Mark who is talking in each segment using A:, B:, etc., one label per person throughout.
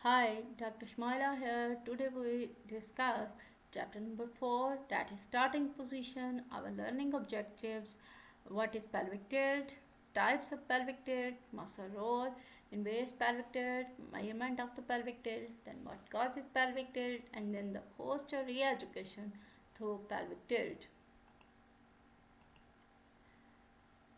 A: Hi, Dr. Shmaila here. Today we discuss chapter number 4, that is starting position, our learning objectives, what is pelvic tilt, types of pelvic tilt, muscle role, invasive pelvic tilt, measurement of the pelvic tilt, then what causes pelvic tilt, and then the posture re-education through pelvic tilt.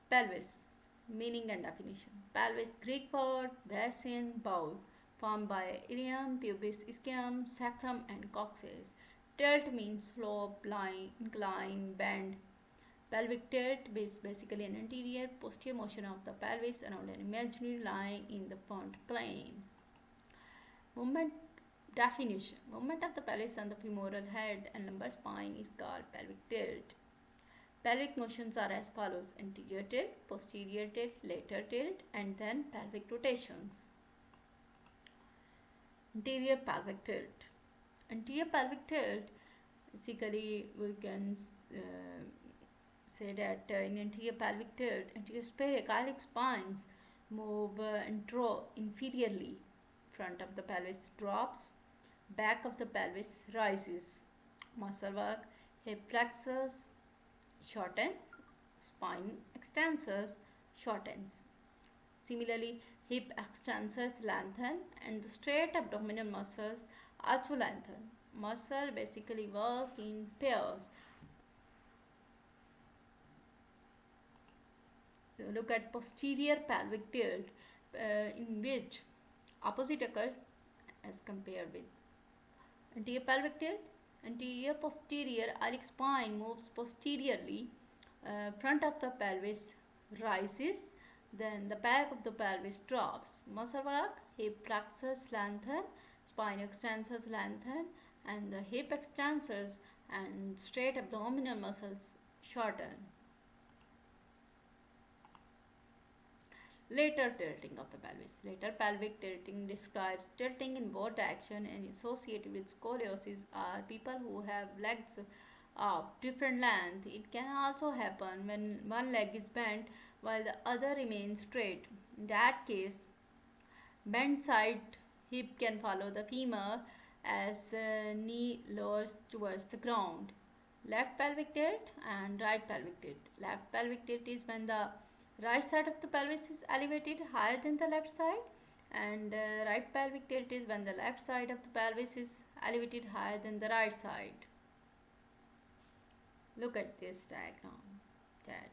A: Pelvis, meaning and definition. Pelvis, Greek word, basin, bowl, formed by ilium, pubis, ischium, sacrum, and coccyx. Tilt means slope, line, incline, bend. Pelvic tilt is basically an anterior posterior motion of the pelvis around an imaginary line in the front plane. Movement definition. Movement of the pelvis on the femoral head and lumbar spine is called pelvic tilt. Pelvic motions are as follows: anterior tilt, posterior tilt, lateral tilt, and then pelvic rotations. Anterior pelvic tilt. Anterior pelvic tilt, basically we can uh, say that in anterior pelvic tilt, anterior spherical spines move inferiorly. Front of the pelvis drops, back of the pelvis rises. Muscle work: hip flexors shortens, spine extensors shortens. Similarly, hip extensors lengthen and the straight abdominal muscles also lengthen. Muscle basically work in pairs. Look at posterior pelvic tilt, in which opposite occurs as compared with anterior pelvic tilt. Anterior posterior iliac spine moves posteriorly. Front of the pelvis rises, then the back of the pelvis drops. Muscle work: hip flexors lengthen, spine extensors lengthen, and the hip extensors and straight abdominal muscles shorten. Lateral tilting of the pelvis. Lateral pelvic tilting describes tilting in both direction and associated with scoliosis are people who have legs of different length. It can also happen when one leg is bent while the other remains straight. In that case, bent side hip can follow the femur as knee lowers towards the ground. Left pelvic tilt and right pelvic tilt. Left pelvic tilt is when the right side of the pelvis is elevated higher than the left side, and right pelvic tilt is when the left side of the pelvis is elevated higher than the right side. Look at this diagram that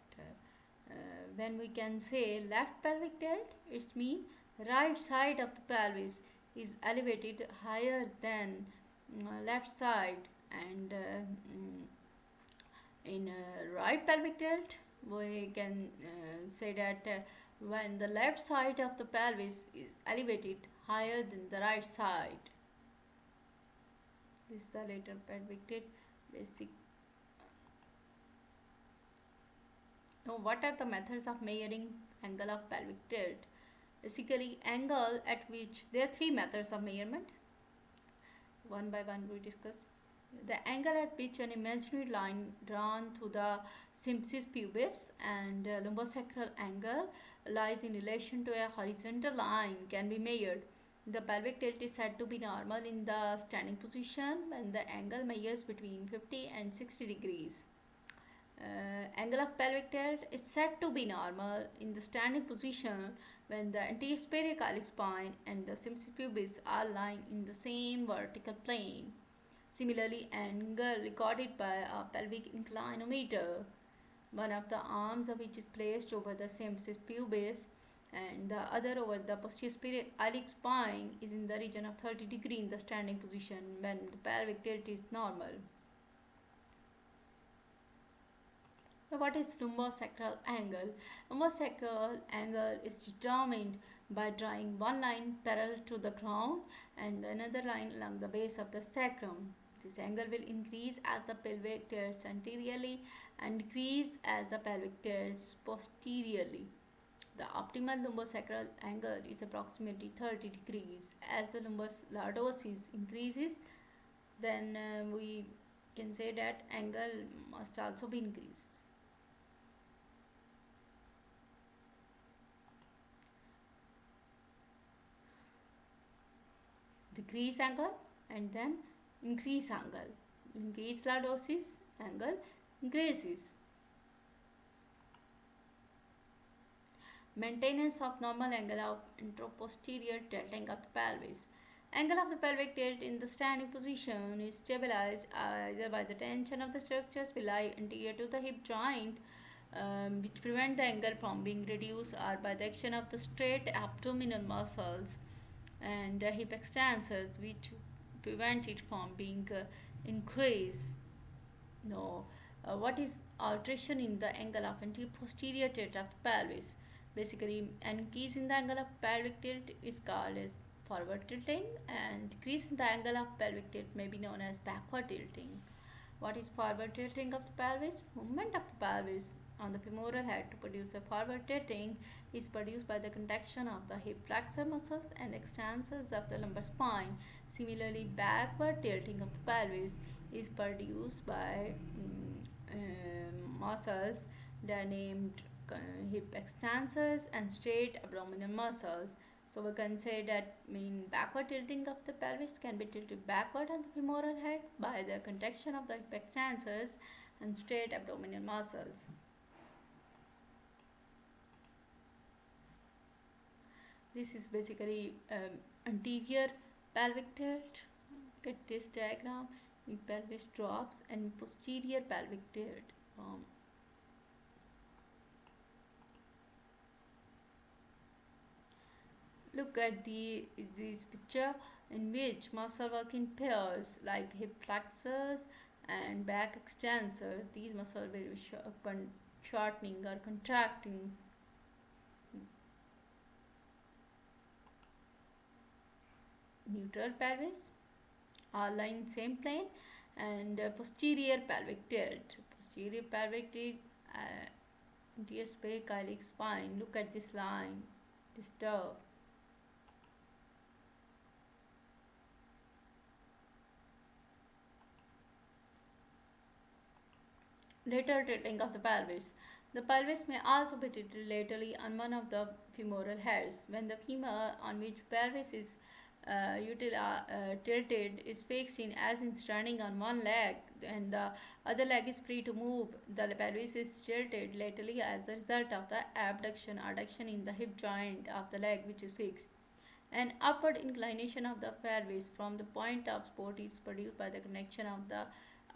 A: when we can say left pelvic tilt, it's mean right side of the pelvis is elevated higher than left side, and in right pelvic tilt we can say that when the left side of the pelvis is elevated higher than the right side. This is the lateral pelvic tilt basic. Now, what are the methods of measuring angle of pelvic tilt? Basically, angle at which there are three methods of measurement. One by one we discuss. The angle at which an imaginary line drawn through the symphysis pubis and lumbosacral angle lies in relation to a horizontal line can be measured. The pelvic tilt is said to be normal in the standing position when the angle measures between 50 and 60 degrees. Angle of pelvic tilt is said to be normal in the standing position when the anterior spherical spine and the symphysis pubis are lying in the same vertical plane. Similarly, angle recorded by a pelvic inclinometer, one of the arms of which is placed over the symphysis pubis and the other over the posterior iliac spine, is in the region of 30 degrees in the standing position when the pelvic tilt is normal. So what is lumbosacral angle? Lumbosacral angle is determined by drawing one line parallel to the ground and another line along the base of the sacrum. This angle will increase as the pelvic tilts anteriorly and decrease as the pelvic tilts posteriorly. The optimal lumbosacral angle is approximately 30 degrees. As the lumbus lordosis increases, then we can say that angle must also be increased. decrease angle and then increase angle. Increase lordosis, angle increases. Maintenance of normal angle of anteroposterior tilting of the pelvis. Angle of the pelvic tilt in the standing position is stabilized either by the tension of the structures below anterior to the hip joint, which prevent the angle from being reduced, or by the action of the straight abdominal muscles and the hip extensors, which prevent it from being increased. No. What is alteration in the angle of anterior tilt of the pelvis? Basically, an increase in the angle of pelvic tilt is called as forward tilting, and decrease in the angle of pelvic tilt may be known as backward tilting. What is forward tilting of the pelvis? Movement of the pelvis on the femoral head to produce a forward tilting is produced by the contraction of the hip flexor muscles and extensors of the lumbar spine. Similarly, backward tilting of the pelvis is produced by muscles that are named hip extensors and straight abdominal muscles. So we can say that backward tilting of the pelvis can be tilted backward on the femoral head by the contraction of the hip extensors and straight abdominal muscles. This is basically anterior pelvic tilt. Get this diagram. The pelvis drops and posterior pelvic tilt. Look at this picture in which muscle work in pairs like hip flexors and back extensors. These muscles will be shortening or contracting. Neutral pelvis are lying same plane, and posterior pelvic tilt. Posterior pelvic tilt, anterior spherical spine. Look at this line, this curve. Lateral tilting of the pelvis. The pelvis may also be tilted laterally on one of the femoral heads. When the femur on which pelvis is tilted is fixed in as in standing on one leg and the other leg is free to move, the pelvis is tilted laterally as a result of the abduction or adduction in the hip joint of the leg which is fixed. An upward inclination of the pelvis from the point of support is produced by the connection of the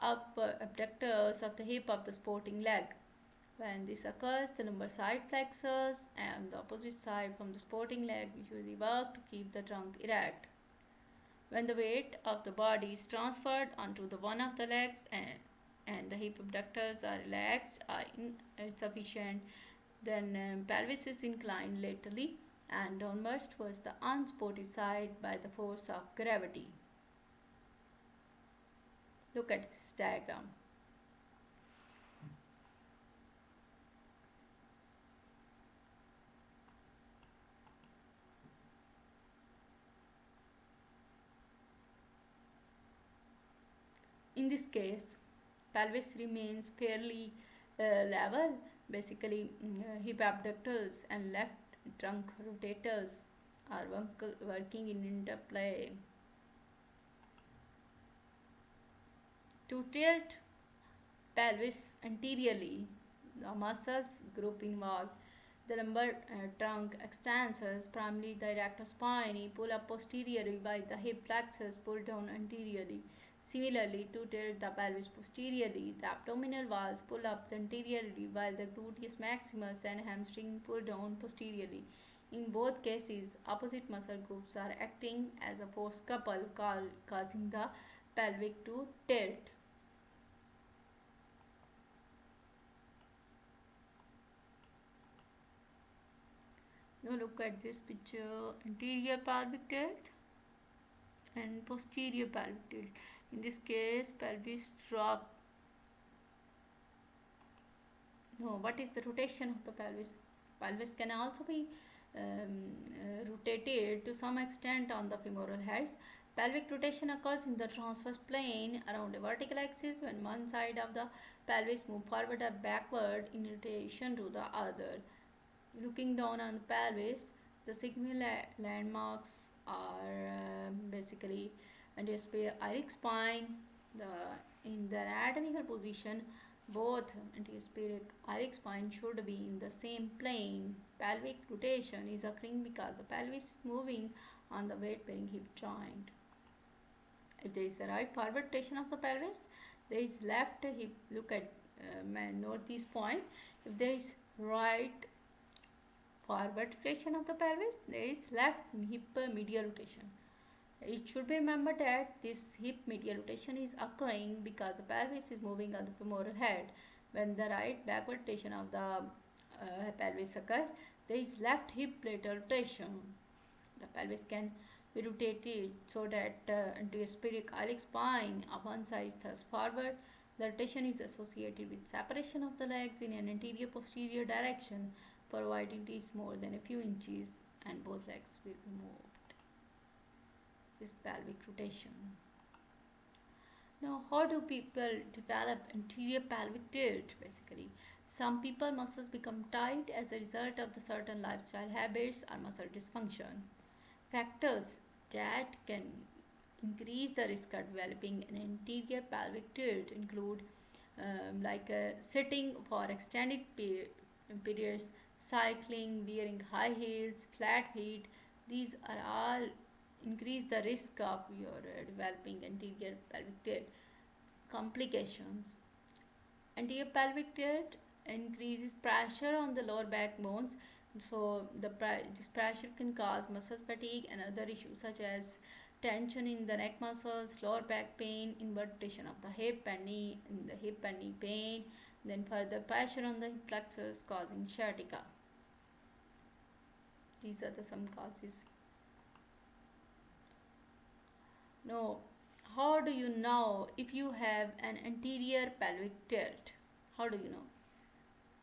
A: upper abductors of the hip of the supporting leg. When this occurs, the lumbar side flexors and the opposite side from the supporting leg usually work to keep the trunk erect. When the weight of the body is transferred onto the one of the legs and the hip abductors are relaxed or insufficient, then pelvis is inclined laterally and downwards towards the unsupported side by the force of gravity. Look at this diagram. In this case, pelvis remains fairly level. Basically, hip abductors and left trunk rotators are working in interplay. To tilt pelvis anteriorly, the muscles group involved. The lumbar trunk extensors, primarily the erector spinae, pull up posteriorly while the hip flexors pull down anteriorly. Similarly, to tilt the pelvis posteriorly, the abdominal walls pull up anteriorly while the gluteus maximus and hamstring pull down posteriorly. In both cases, opposite muscle groups are acting as a force couple, causing the pelvic to tilt. Now look at this picture, anterior pelvic tilt and posterior pelvic tilt. In this case, pelvis drop. No, what is the rotation of the pelvis? Pelvis can also be rotated to some extent on the femoral heads. Pelvic rotation occurs in the transverse plane around a vertical axis when one side of the pelvis moves forward or backward in relation to the other. Looking down on the pelvis, the sigmoid landmarks are basically basically. Anterior iliac spine, the in the anatomical position, both anterior iliac spine should be in the same plane. Pelvic rotation is occurring because the pelvis is moving on the weight bearing hip joint. If there is a right forward rotation of the pelvis, there is left hip. Look at note this point. If there is right forward rotation of the pelvis, there is left hip medial rotation. It should be remembered that this hip medial rotation is occurring because the pelvis is moving on the femoral head. When the right backward rotation of the pelvis occurs, there is left hip lateral rotation. The pelvis can be rotated so that anterior iliac spine of one side thrusts forward. The rotation is associated with separation of the legs in an anterior posterior direction, provided it is more than a few inches and both legs will be moved. This pelvic rotation. Now, how do people develop anterior pelvic tilt? Basically, some people muscles become tight as a result of the certain lifestyle habits or muscle dysfunction. Factors that can increase the risk of developing an anterior pelvic tilt include sitting for extended periods, cycling, wearing high heels, flat feet. These are all increase the risk of your developing anterior pelvic tilt. Complications: anterior pelvic tilt increases pressure on the lower back bones, so this pressure can cause muscle fatigue and other issues such as tension in the neck muscles, lower back pain, inversion of the hip and knee, in the hip and knee pain, then further pressure on the hip flexors causing sciatica. These are the some causes. Now, how do you know if you have an anterior pelvic tilt? How do you know?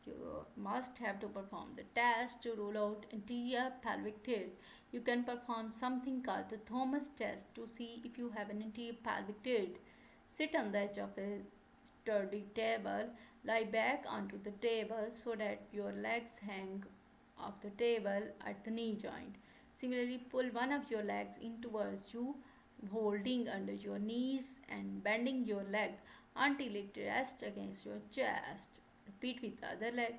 A: You must have to perform the test to rule out anterior pelvic tilt. You can perform something called the Thomas test to see if you have an anterior pelvic tilt. Sit on the edge of a sturdy table, lie back onto the table so that your legs hang off the table at the knee joint. Similarly, pull one of your legs in towards you, holding under your knees and bending your leg until it rests against your chest. Repeat with the other leg.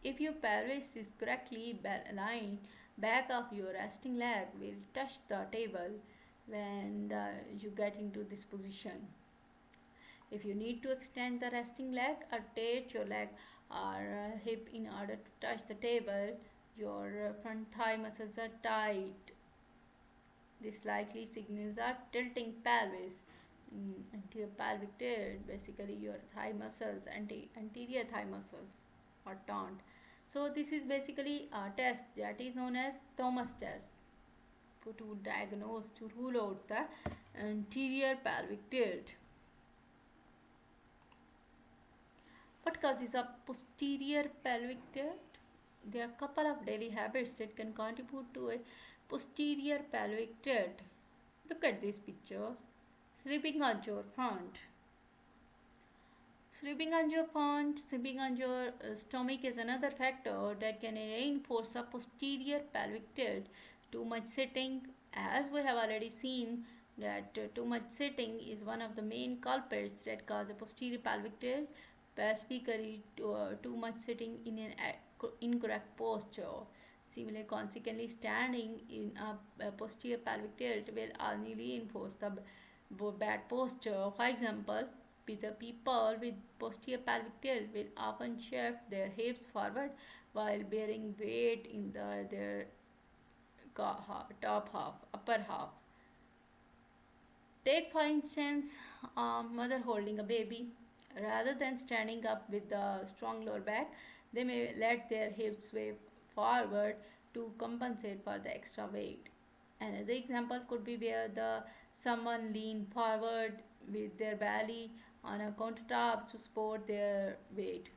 A: If your pelvis is correctly aligned, back of your resting leg will touch the table when you get into this position. If you need to extend the resting leg, rotate your leg or hip in order to touch the table. Your front thigh muscles are tight. This likely signals are tilting pelvis. Anterior pelvic tilt, basically your thigh muscles, anterior thigh muscles are taut. So this is basically a test that is known as Thomas test to diagnose, to rule out the anterior pelvic tilt. What causes a posterior pelvic tilt? There are a couple of daily habits that can contribute to a posterior pelvic tilt. Look at this picture. Sleeping on your front. Sleeping on your stomach is another factor that can reinforce a posterior pelvic tilt. Too much sitting, as we have already seen, that too much sitting is one of the main culprits that cause a posterior pelvic tilt. Specifically, too much sitting in an incorrect posture. Similarly, consequently, standing in a posterior pelvic tilt will only reinforce the bad posture. For example, the people with posterior pelvic tilt will often shift their hips forward while bearing weight in their top half, upper half. Take for instance a mother holding a baby. Rather than standing up with a strong lower back, they may let their hips sway forward to compensate for the extra weight. Another example could be where the someone lean forward with their belly on a countertop to support their weight.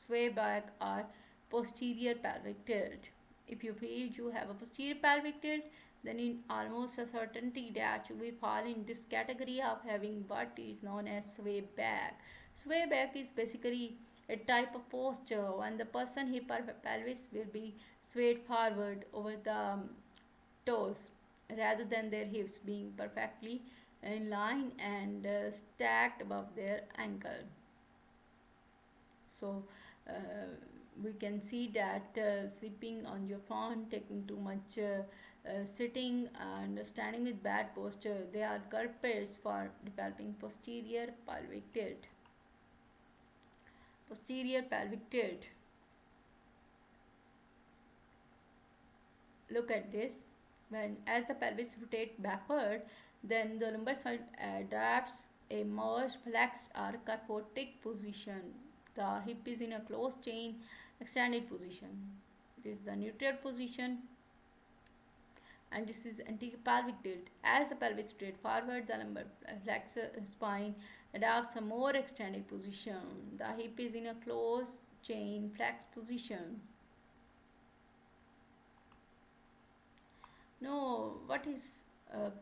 A: Sway back or posterior pelvic tilt. If you feel you have a posterior pelvic tilt, then in almost a certainty that you will fall in this category of having what is known as sway back. Sway back is basically a type of posture when the person hip or pelvis will be swayed forward over the toes rather than their hips being perfectly in line and stacked above their ankle. So uh, we can see that sleeping on your phone, taking too much sitting and standing with bad posture, they are culprits for developing posterior pelvic tilt. Posterior pelvic tilt. Look at this. When as the pelvis rotates backward, then the lumbar side adapts a more flexed or kyphotic position. The hip is in a close chain extended position. This is the neutral position, and this is anterior pelvic tilt. As the pelvis rotates forward, the lumbar flexor spine adopts a more extended position. The hip is in a close chain flexed position. No, what is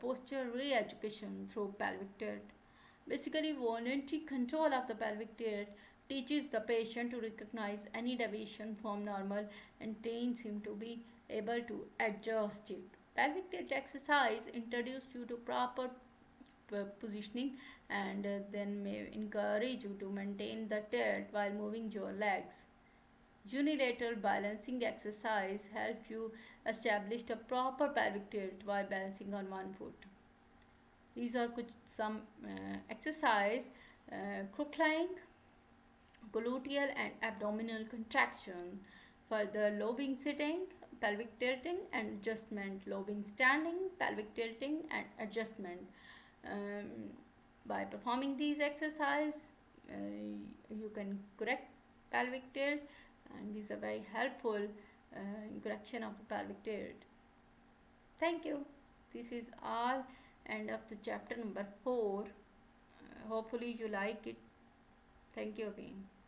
A: posture re-education through pelvic tilt? Basically, voluntary control of the pelvic tilt teaches the patient to recognize any deviation from normal and trains him to be able to adjust it. Pelvic tilt exercise introduces you to proper positioning and then may encourage you to maintain the tilt while moving your legs. Unilateral balancing exercise helps you establish a proper pelvic tilt while balancing on one foot. These are some exercise: crook lying, gluteal and abdominal contraction. Further, low being sitting, pelvic tilting and adjustment. Low being standing, pelvic tilting and adjustment. Um, by performing these exercises, you can correct pelvic tilt, and these are very helpful in correction of the pelvic tilt. Thank you. This is all end of the chapter number 4. Hopefully you like it. Thank you again.